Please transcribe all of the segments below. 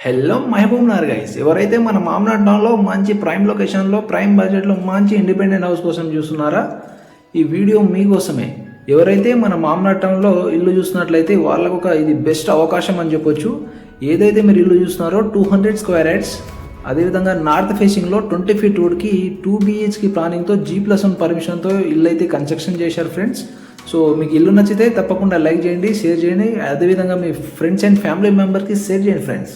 Hello Mahabub Nagar guys, ఎవరైతే మన మామనాడ్ టౌన్లో మంచి ప్రైమ్ లొకేషన్లో ప్రైమ్ బడ్జెట్లో మంచి ఇండిపెండెంట్ హౌస్ కోసం చూస్తున్నారా, ఈ వీడియో మీకోసమే. ఎవరైతే మన మామనాడ్ టౌన్లో ఇల్లు చూస్తున్నట్లయితే వాళ్ళకు ఇది బెస్ట్ అవకాశం అని చెప్పొచ్చు. ఏదైతే మీరు ఇల్లు చూస్తున్నారో 200 స్క్వేర్ యార్డ్స్, అదేవిధంగా నార్త్ ఫేసింగ్లో 20 ఫీట్ రోడ్కి 2 BHK ప్లానింగ్తో G+1 పర్మిషన్తో ఇల్లు అయితే కన్స్ట్రక్షన్ చేశారు ఫ్రెండ్స్. సో మీకు ఇల్లు నచ్చితే తప్పకుండా లైక్ చేయండి, షేర్ చేయండి, అదేవిధంగా మీ ఫ్రెండ్స్ అండ్ ఫ్యామిలీ మెంబర్కి షేర్ చేయండి ఫ్రెండ్స్.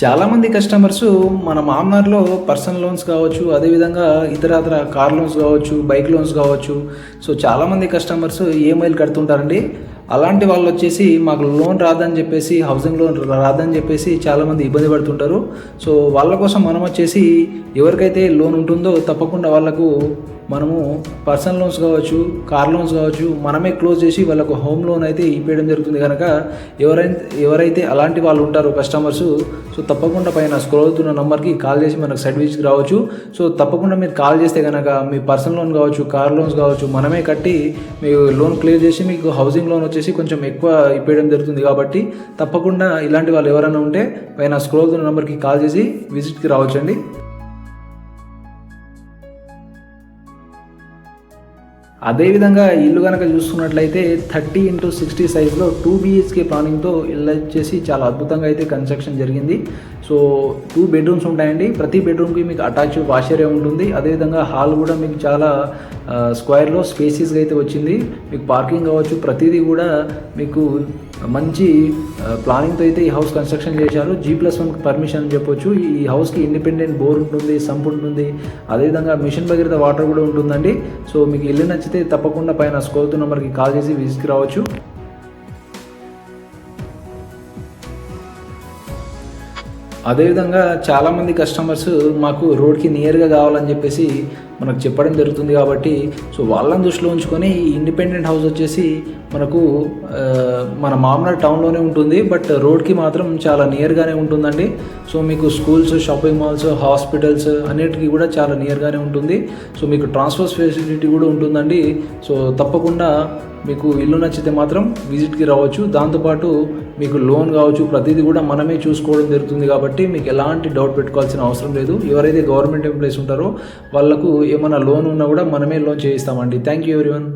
చాలామంది కస్టమర్స్ మన మామనార్లో పర్సనల్ లోన్స్ కావచ్చు, అదేవిధంగా ఇతర కార్ లోన్స్ కావచ్చు, బైక్ లోన్స్ కావచ్చు. సో చాలామంది కస్టమర్స్ ఈఎంఐలు కడుతుంటారండి. అలాంటి వాళ్ళు వచ్చేసి మాకు లోన్ రాదని చెప్పేసి, హౌసింగ్ లోన్ రాదని చెప్పేసి చాలామంది ఇబ్బంది పడుతుంటారు. సో వాళ్ళ కోసం మనం వచ్చేసి ఎవరికైతే లోన్ ఉంటుందో తప్పకుండా వాళ్ళకు మనము పర్సనల్ లోన్స్ కావచ్చు, కార్ లోన్స్ కావచ్చు, మనమే క్లోజ్ చేసి వాళ్ళకు హోమ్ లోన్ అయితే ఇప్పించడం జరుగుతుంది. కనుక ఎవరైతే అలాంటి వాళ్ళు ఉంటారో కస్టమర్స్, సో తప్పకుండా పైన స్క్రోల్ అవుతున్న నెంబర్కి కాల్ చేసి మనకు సైట్ విజిట్కి రావచ్చు. సో తప్పకుండా మీరు కాల్ చేస్తే కనుక మీ పర్సనల్ లోన్ కావచ్చు, కార్ లోన్స్ కావచ్చు, మనమే కట్టి మీకు లోన్ క్లియర్ చేసి మీకు హౌసింగ్ లోన్ వచ్చేసి కొంచెం ఎక్కువ ఇప్పించడం జరుగుతుంది. కాబట్టి తప్పకుండా ఇలాంటి వాళ్ళు ఎవరైనా ఉంటే పైన స్క్రోల్ అవుతున్న నెంబర్కి కాల్ చేసి విజిట్కి రావచ్చండి. అదేవిధంగా ఇల్లు కనుక చూసుకున్నట్లయితే 30x60 సైజ్లో 2 BHK ప్లానింగ్తో ఇల్లు వచ్చేసి చాలా అద్భుతంగా అయితే కన్స్ట్రక్షన్ జరిగింది. సో 2 బెడ్రూమ్స్ ఉంటాయండి. ప్రతి బెడ్రూమ్కి మీకు అటాచ్ వాష్ ఏరియా ఉంటుంది. అదేవిధంగా హాల్ కూడా మీకు చాలా స్క్వేర్లో స్పేసెస్గా అయితే వచ్చింది. మీకు పార్కింగ్ కావచ్చు, ప్రతిదీ కూడా మీకు మంచి ప్లానింగ్తో అయితే ఈ హౌస్ కన్స్ట్రక్షన్ చేశారు. G+1 పర్మిషన్ అని చెప్పొచ్చు. ఈ హౌస్కి ఇండిపెండెంట్ బోర్ ఉంటుంది, సంప్ ఉంటుంది, అదేవిధంగా మిషన్ భగీరథ వాటర్ కూడా ఉంటుందండి. సో మీకు ఇల్లు నచ్చితే తప్పకుండా పైన స్క్రోల్ నెంబర్కి కాల్ చేసి విజిట్కి రావచ్చు. అదేవిధంగా చాలామంది కస్టమర్స్ మాకు రోడ్కి నియర్గా కావాలని చెప్పేసి మనకు చెప్పడం జరుగుతుంది. కాబట్టి సో వాళ్ళని దృష్టిలో ఉంచుకొని ఈ ఇండిపెండెంట్ హౌస్ వచ్చేసి మనకు మన మామనార్ టౌన్లోనే ఉంటుంది, బట్ రోడ్కి మాత్రం చాలా నియర్గానే ఉంటుందండి. సో మీకు స్కూల్స్, షాపింగ్ మాల్స్, హాస్పిటల్స్ అన్నిటికీ కూడా చాలా నియర్గానే ఉంటుంది. సో మీకు ట్రాన్స్పోర్ట్ ఫెసిలిటీ కూడా ఉంటుందండి. సో తప్పకుండా మీకు ఇల్లు నచ్చితే మాత్రం విజిట్కి రావచ్చు. దాంతోపాటు మీకు లోన్ కావచ్చు, ప్రతిదీ కూడా మనమే చూసుకోవడం జరుగుతుంది. కాబట్టి మీకు ఎలాంటి డౌట్ పెట్టుకోవాల్సిన అవసరం లేదు. ఎవరైతే గవర్నమెంట్ ఎంప్లాయీస్ ఉంటారో వాళ్ళకు ఏమైనా లోన్ ఉన్నా కూడా మనమే లోన్ చేయిస్తామండి. Thank you everyone.